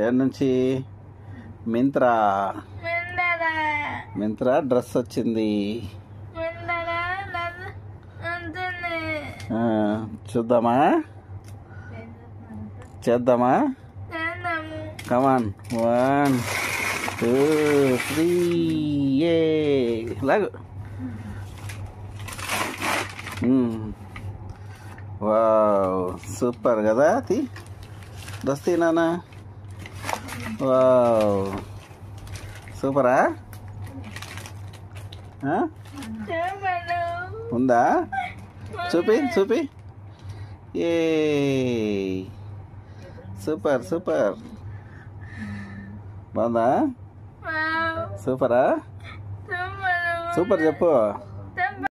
ఏడు నుంచి మింత్రా మింత్రా డ్రెస్ వచ్చింది. చూద్దామా, చేద్దామా? కమాన్ 1 2 3 ఏ లాగు. వావ్ సూపర్ కదా. డ్రెస్ నానా. వావ్ సూపరా. ఉందా? చూపి చూపి. ఏ సూపర్ సూపర్. బాగుందా? సూపరా. సూపర్ చెప్పు.